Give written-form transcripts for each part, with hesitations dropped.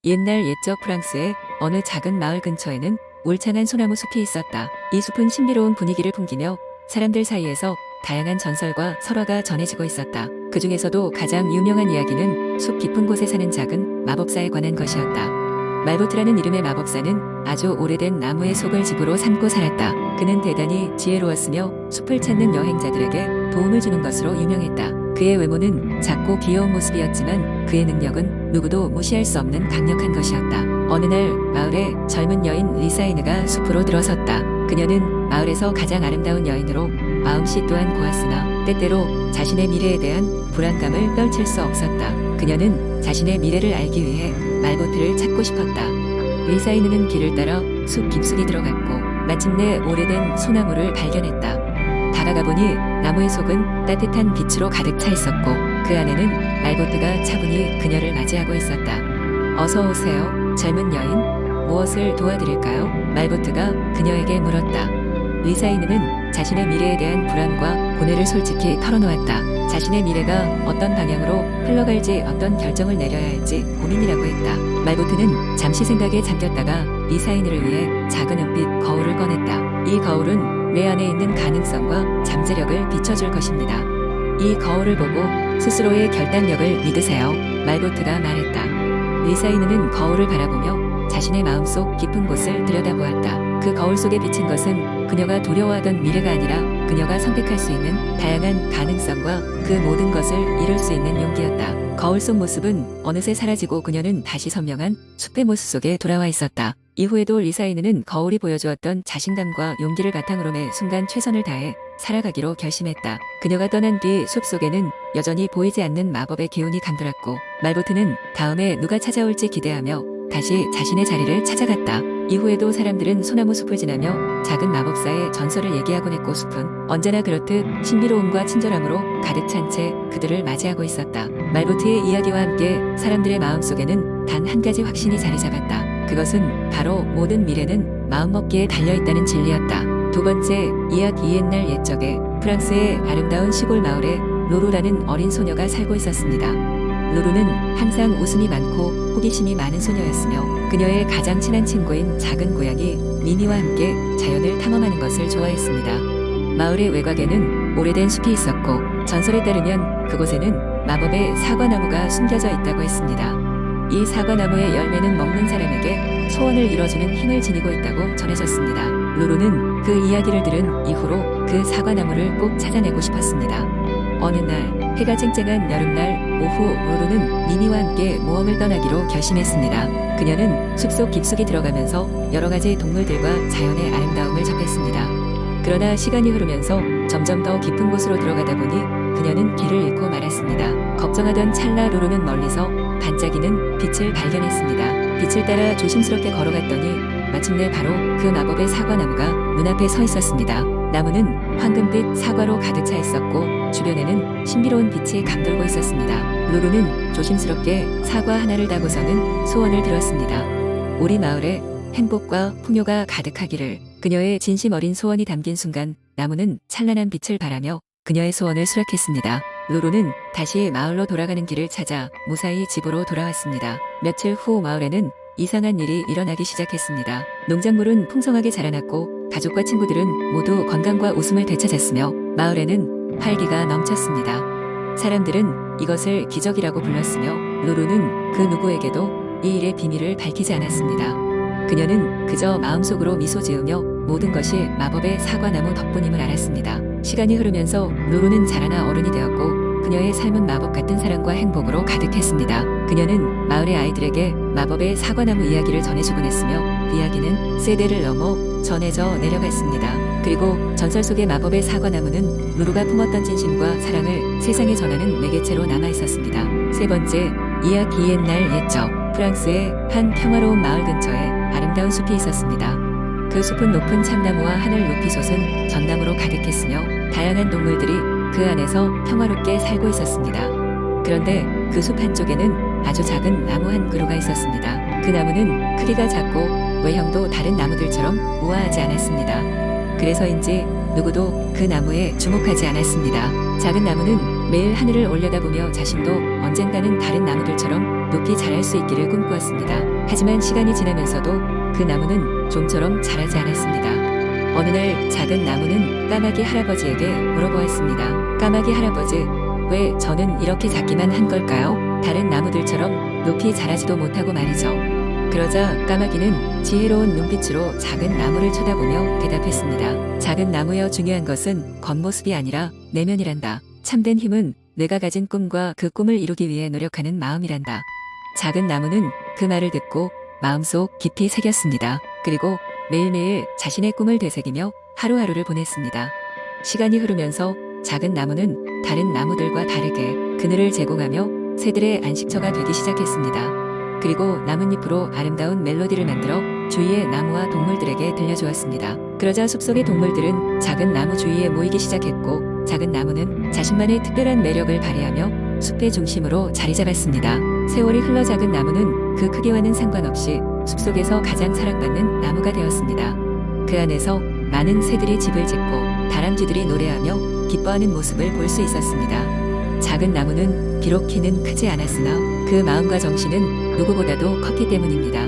옛날 옛적 프랑스의 어느 작은 마을 근처에는 울창한 소나무 숲이 있었다. 이 숲은 신비로운 분위기를 풍기며 사람들 사이에서 다양한 전설과 설화가 전해지고 있었다. 그 중에서도 가장 유명한 이야기는 숲 깊은 곳에 사는 작은 마법사에 관한 것이었다. 말보트라는 이름의 마법사는 아주 오래된 나무의 속을 집으로 삼고 살았다. 그는 대단히 지혜로웠으며 숲을 찾는 여행자들에게 도움을 주는 것으로 유명했다. 그의 외모는 작고 귀여운 모습이었지만 그의 능력은 누구도 무시할 수 없는 강력한 것이었다. 어느 날 마을에 젊은 여인 리사이느가 숲으로 들어섰다. 그녀는 마을에서 가장 아름다운 여인으로 마음씨 또한 고왔으나 때때로 자신의 미래에 대한 불안감을 떨칠 수 없었다. 그녀는 자신의 미래를 알기 위해 말보트를 찾고 싶었다. 리사이느는 길을 따라 숲 깊숙이 들어갔고 마침내 오래된 소나무를 발견했다. 다가가 보니 나무의 속은 따뜻한 빛으로 가득 차 있었고 그 안에는 말보트가 차분히 그녀를 맞이하고 있었다. 어서 오세요, 젊은 여인. 무엇을 도와드릴까요? 말보트가 그녀에게 물었다. 리사이느는 자신의 미래에 대한 불안과 고뇌를 솔직히 털어놓았다. 자신의 미래가 어떤 방향으로 흘러갈지 어떤 결정을 내려야 할지 고민이라고 했다. 말보트는 잠시 생각에 잠겼다가 리사이느를 위해 작은 은빛 거울을 꺼냈다. 이 거울은 뇌 안에 있는 가능성과 잠재력을 비춰줄 것입니다. 이 거울을 보고 스스로의 결단력을 믿으세요. 말보트가 말했다. 리사이느는 거울을 바라보며 자신의 마음속 깊은 곳을 들여다보았다. 그 거울 속에 비친 것은 그녀가 두려워하던 미래가 아니라 그녀가 선택할 수 있는 다양한 가능성과 그 모든 것을 이룰 수 있는 용기였다. 거울 속 모습은 어느새 사라지고 그녀는 다시 선명한 숲의 모습 속에 돌아와 있었다. 이후에도 리사이느는 거울이 보여주었던 자신감과 용기를 바탕으로 매 순간 최선을 다해 살아가기로 결심했다. 그녀가 떠난 뒤 숲속에는 여전히 보이지 않는 마법의 기운이 감돌았고 말보트는 다음에 누가 찾아올지 기대하며 다시 자신의 자리를 찾아갔다. 이후에도 사람들은 소나무 숲을 지나며 작은 마법사의 전설을 얘기하곤 했고 숲은 언제나 그렇듯 신비로움과 친절함으로 가득 찬 채 그들을 맞이하고 있었다. 말보트의 이야기와 함께 사람들의 마음속에는 단 한 가지 확신이 자리 잡았다. 그것은 바로 모든 미래는 마음먹기에 달려있다는 진리였다. 두 번째 이야기. 옛날 옛적에 프랑스의 아름다운 시골 마을에 로루라는 어린 소녀가 살고 있었습니다. 로루는 항상 웃음이 많고 호기심이 많은 소녀였으며 그녀의 가장 친한 친구인 작은 고양이 미미와 함께 자연을 탐험하는 것을 좋아했습니다. 마을의 외곽에는 오래된 숲이 있었고 전설에 따르면 그곳에는 마법의 사과나무가 숨겨져 있다고 했습니다. 이 사과나무의 열매는 먹는 사람에게 소원을 이뤄주는 힘을 지니고 있다고 전해졌습니다. 로루는 그 이야기를 들은 이후로 그 사과나무를 꼭 찾아내고 싶었습니다. 어느 날 해가 쨍쨍한 여름날 오후 로루는 미미와 함께 모험을 떠나기로 결심했습니다. 그녀는 숲속 깊숙이 들어가면서 여러 가지 동물들과 자연의 아름다움을 접했습니다. 그러나 시간이 흐르면서 점점 더 깊은 곳으로 들어가다 보니 그녀는 길을 잃고 말았습니다. 걱정하던 찰나 로루는 멀리서 반짝이는 빛을 발견했습니다. 빛을 따라 조심스럽게 걸어갔더니 마침내 바로 그 마법의 사과나무가 눈앞에 서 있었습니다. 나무는 황금빛 사과로 가득 차 있었고 주변에는 신비로운 빛이 감돌고 있었습니다. 로루는 조심스럽게 사과 하나를 따고서는 소원을 들었습니다. 우리 마을에 행복과 풍요가 가득하기를. 그녀의 진심 어린 소원이 담긴 순간 나무는 찬란한 빛을 발하며 그녀의 소원을 수락했습니다. 로루는 다시 마을로 돌아가는 길을 찾아 무사히 집으로 돌아왔습니다. 며칠 후 마을에는 이상한 일이 일어나기 시작했습니다. 농작물은 풍성하게 자라났고 가족과 친구들은 모두 건강과 웃음을 되찾았으며 마을에는 활기가 넘쳤습니다. 사람들은 이것을 기적이라고 불렀으며 로루는 그 누구에게도 이 일의 비밀을 밝히지 않았습니다. 그녀는 그저 마음속으로 미소 지으며 모든 것이 마법의 사과나무 덕분임을 알았습니다. 시간이 흐르면서 로루는 자라나 어른이 되었고 그녀의 삶은 마법 같은 사랑과 행복으로 가득했습니다. 그녀는 마을의 아이들에게 마법의 사과나무 이야기를 전해주곤 했으며 그 이야기는 세대를 넘어 전해져 내려갔습니다. 그리고 전설 속의 마법의 사과나무는 로루가 품었던 진심과 사랑을 세상에 전하는 매개체로 남아있었습니다. 세 번째 이야기. 옛날 옛적 프랑스의 한 평화로운 마을 근처에 아름다운 숲이 있었습니다. 그 숲은 높은 참나무와 하늘 높이 솟은 전나무로 가득했으며 다양한 동물들이 그 안에서 평화롭게 살고 있었습니다. 그런데 그 숲 한쪽에는 아주 작은 나무 한 그루가 있었습니다. 그 나무는 크기가 작고 외형도 다른 나무들처럼 우아하지 않았습니다. 그래서인지 누구도 그 나무에 주목하지 않았습니다. 작은 나무는 매일 하늘을 올려다보며 자신도 언젠가는 다른 나무들처럼 높이 자랄 수 있기를 꿈꾸었습니다. 하지만 시간이 지나면서도 그 나무는 좀처럼 자라지 않았습니다. 어느 날 작은 나무는 까마귀 할아버지에게 물어보았습니다. 까마귀 할아버지, 왜 저는 이렇게 작기만 한 걸까요? 다른 나무들처럼 높이 자라지도 못하고 말이죠. 그러자 까마귀는 지혜로운 눈빛으로 작은 나무를 쳐다보며 대답했습니다. 작은 나무여, 중요한 것은 겉모습이 아니라 내면이란다. 참된 힘은 내가 가진 꿈과 그 꿈을 이루기 위해 노력하는 마음이란다. 작은 나무는 그 말을 듣고 마음속 깊이 새겼습니다. 그리고 매일매일 자신의 꿈을 되새기며 하루하루를 보냈습니다. 시간이 흐르면서 작은 나무는 다른 나무들과 다르게 그늘을 제공하며 새들의 안식처가 되기 시작했습니다. 그리고 나뭇잎으로 아름다운 멜로디를 만들어 주위의 나무와 동물들에게 들려주었습니다. 그러자 숲속의 동물들은 작은 나무 주위에 모이기 시작했고, 작은 나무는 자신만의 특별한 매력을 발휘하며 숲의 중심으로 자리 잡았습니다. 세월이 흘러 작은 나무는 그 크기와는 상관없이 숲속에서 가장 사랑받는 나무가 되었습니다. 그 안에서 많은 새들이 집을 짓고 다람쥐들이 노래하며 기뻐하는 모습을 볼 수 있었습니다. 작은 나무는 비록 키는 크지 않았으나 그 마음과 정신은 누구보다도 컸기 때문입니다.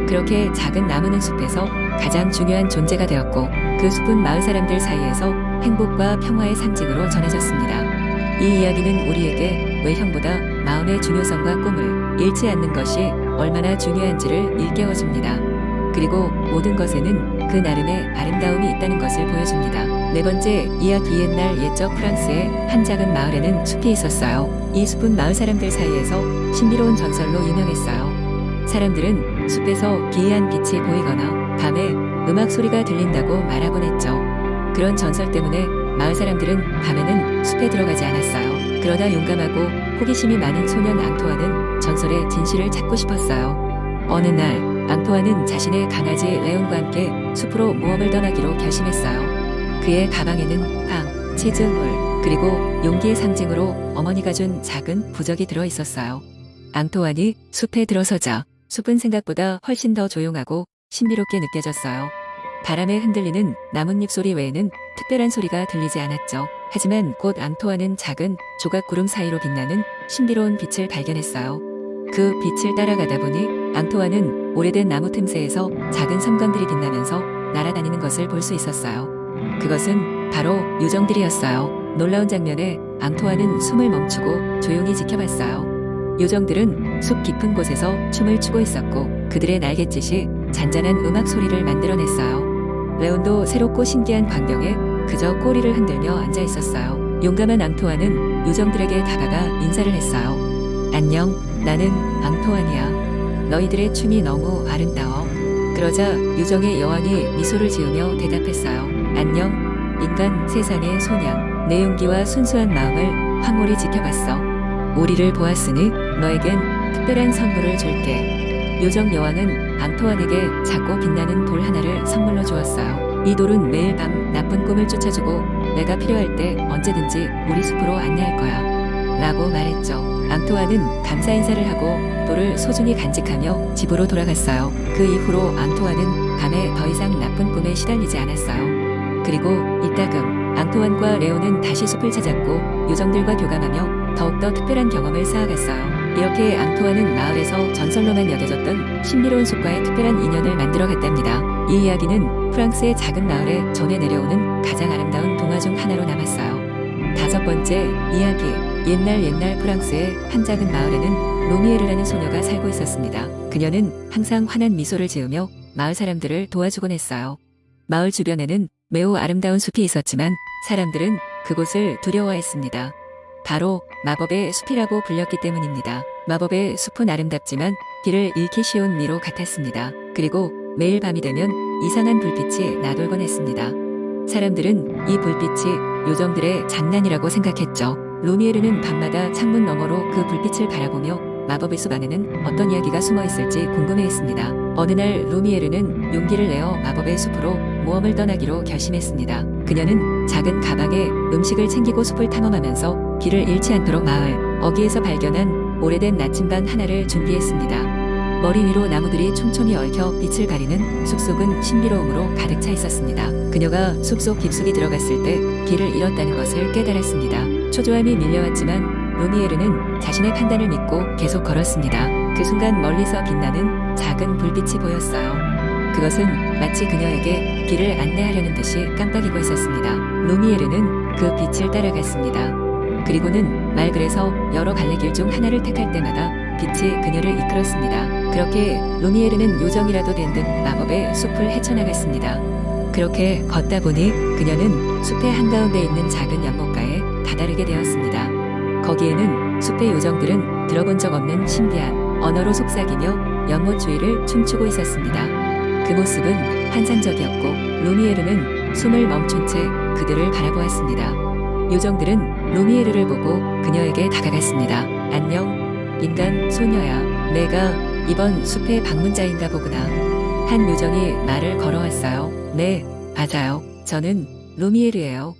그렇게 작은 나무는 숲에서 가장 중요한 존재가 되었고, 그 숲은 마을 사람들 사이에서 행복과 평화의 상징으로 전해졌습니다. 이 이야기는 우리에게 외형보다 마음의 중요성과 꿈을 잃지 않는 것이 얼마나 중요한지를 일깨워줍니다. 그리고 모든 것에는 그 나름의 아름다움이 있다는 것을 보여줍니다. 네 번째 이야기. 옛날 옛적 프랑스의 한 작은 마을에는 숲이 있었어요. 이 숲은 마을 사람들 사이에서 신비로운 전설로 유명했어요. 사람들은 숲에서 기이한 빛이 보이거나 밤에 음악 소리가 들린다고 말하곤 했죠. 그런 전설 때문에 마을 사람들은 밤에는 숲에 들어가지 않았어요. 그러다 용감하고 호기심이 많은 소년 앙토아는 전설의 진실을 찾고 싶었어요. 어느 날 앙토아는 자신의 강아지 레온과 함께 숲으로 모험을 떠나기로 결심했어요. 그의 가방에는 빵, 치즈, 물, 그리고 용기의 상징으로 어머니가 준 작은 부적이 들어 있었어요. 앙토아니 숲에 들어서자 숲은 생각보다 훨씬 더 조용하고 신비롭게 느껴졌어요. 바람에 흔들리는 나뭇잎 소리 외에는 특별한 소리가 들리지 않았죠. 하지만 곧 앙토아는 작은 조각 구름 사이로 빛나는 신비로운 빛을 발견했어요. 그 빛을 따라가다 보니 앙토아는 오래된 나무 틈새에서 작은 섬광들이 빛나면서 날아다니는 것을 볼 수 있었어요. 그것은 바로 요정들이었어요. 놀라운 장면에 앙토아는 숨을 멈추고 조용히 지켜봤어요. 요정들은 숲 깊은 곳에서 춤을 추고 있었고, 그들의 날갯짓이 잔잔한 음악 소리를 만들어냈어요. 레온도 새롭고 신기한 광경에 그저 꼬리를 흔들며 앉아 있었어요. 용감한 앙토아는 요정들에게 다가가 인사를 했어요. 안녕, 나는 앙토아니야. 너희들의 춤이 너무 아름다워. 그러자 요정의 여왕이 미소를 지으며 대답했어요. 안녕, 인간 세상의 소년. 내 용기와 순수한 마음을 황홀히 지켜봤어. 우리를 보았으니 너에겐 특별한 선물을 줄게. 요정 여왕은 앙토안에게 작고 빛나는 돌 하나를 선물로 주었어요. 이 돌은 매일 밤 나쁜 꿈을 쫓아주고 내가 필요할 때 언제든지 우리 숲으로 안내할 거야 라고 말했죠. 앙토안은 감사 인사를 하고 돌을 소중히 간직하며 집으로 돌아갔어요. 그 이후로 앙토안은 밤에 더 이상 나쁜 꿈에 시달리지 않았어요. 그리고 이따금 앙토안과 레오는 다시 숲을 찾았고 요정들과 교감하며 더욱더 특별한 경험을 쌓아갔어요. 이렇게 앙토안은 마을에서 전설로만 여겨졌던 신비로운 숲과의 특별한 인연을 만들어갔답니다. 이 이야기는 프랑스의 작은 마을에 전해 내려오는 가장 아름다운 동화 중 하나로 남았어요. 다섯 번째 이야기. 옛날 프랑스의 한 작은 마을에는 로미에르라는 소녀가 살고 있었습니다. 그녀는 항상 환한 미소를 지으며 마을 사람들을 도와주곤 했어요. 마을 주변에는 매우 아름다운 숲이 있었지만 사람들은 그곳을 두려워했습니다. 바로 마법의 숲이라고 불렸기 때문입니다. 마법의 숲은 아름답지만 길을 잃기 쉬운 미로 같았습니다. 그리고 매일 밤이 되면 이상한 불빛이 나돌곤 했습니다. 사람들은 이 불빛이 요정들의 장난이라고 생각했죠. 로미에르는 밤마다 창문 너머로 그 불빛을 바라보며 마법의 숲 안에는 어떤 이야기가 숨어 있을지 궁금해했습니다. 어느 날 로미에르는 용기를 내어 마법의 숲으로 모험을 떠나기로 결심했습니다. 그녀는 작은 가방에 음식을 챙기고 숲을 탐험하면서 길을 잃지 않도록 마을 어귀에서 발견한 오래된 나침반 하나를 준비했습니다. 머리 위로 나무들이 촘촘히 얽혀 빛을 가리는 숲속은 신비로움으로 가득 차 있었습니다. 그녀가 숲속 깊숙이 들어갔을 때 길을 잃었다는 것을 깨달았습니다. 초조함이 밀려왔지만 로미에르는 자신의 판단을 믿고 계속 걸었습니다. 그 순간 멀리서 빛나는 작은 불빛이 보였어요. 그것은 마치 그녀에게 길을 안내하려는 듯이 깜빡이고 있었습니다. 루미에르는 그 빛을 따라갔습니다. 그리고는 말글에서 여러 갈래길 중 하나를 택할 때마다 빛이 그녀를 이끌었습니다. 그렇게 루미에르는 요정이라도 된 듯 마법의 숲을 헤쳐나갔습니다. 그렇게 걷다 보니 그녀는 숲의 한가운데 있는 작은 연못가에 다다르게 되었습니다. 거기에는 숲의 요정들은 들어본 적 없는 신비한 언어로 속삭이며 연못 주위를 춤추고 있었습니다. 그 모습은 환상적이었고 루미에르는 숨을 멈춘 채 그들을 바라보았습니다. 요정들은 루미에르를 보고 그녀에게 다가갔습니다. 안녕, 인간 소녀야. 내가 이번 숲의 방문자인가 보구나. 한 요정이 말을 걸어왔어요. 네, 맞아요. 저는 루미에르예요.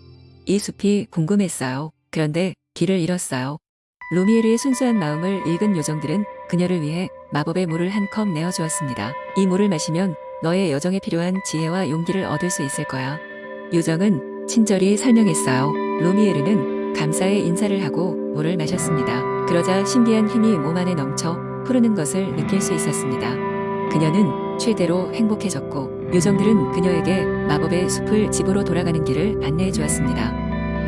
이 숲이 궁금했어요. 그런데 길을 잃었어요. 루미에르의 순수한 마음을 읽은 요정들은 그녀를 위해 마법의 물을 한 컵 내어주었습니다. 이 물을 마시면 너의 여정에 필요한 지혜와 용기를 얻을 수 있을 거야. 요정은 친절히 설명했어요. 루미에르는 감사의 인사를 하고 물을 마셨습니다. 그러자 신비한 힘이 몸 안에 넘쳐 흐르는 것을 느낄 수 있었습니다. 그녀는 최대로 행복해졌고 요정들은 그녀에게 마법의 숲을 집으로 돌아가는 길을 안내해 주었습니다.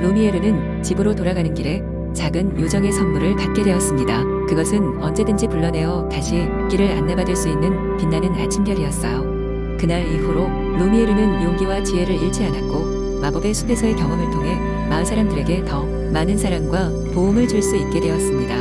루미에르는 집으로 돌아가는 길에 작은 요정의 선물을 받게 되었습니다. 그것은 언제든지 불러내어 다시 길을 안내받을 수 있는 빛나는 아침별이었어요. 그날 이후로 루미에르는 용기와 지혜를 잃지 않았고 마법의 숲에서의 경험을 통해 마을 사람들에게 더 많은 사랑과 도움을 줄 수 있게 되었습니다.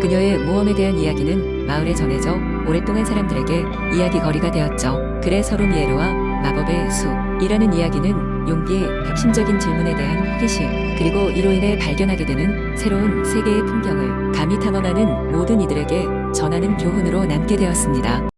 그녀의 모험에 대한 이야기는 마을에 전해져 오랫동안 사람들에게 이야기거리가 되었죠. 그래서 루미에르와 마법의 숲이라는 이야기는 용기, 핵심적인 질문에 대한 호기심, 그리고 이로 인해 발견하게 되는 새로운 세계의 풍경을 감히 탐험하는 모든 이들에게 전하는 교훈으로 남게 되었습니다.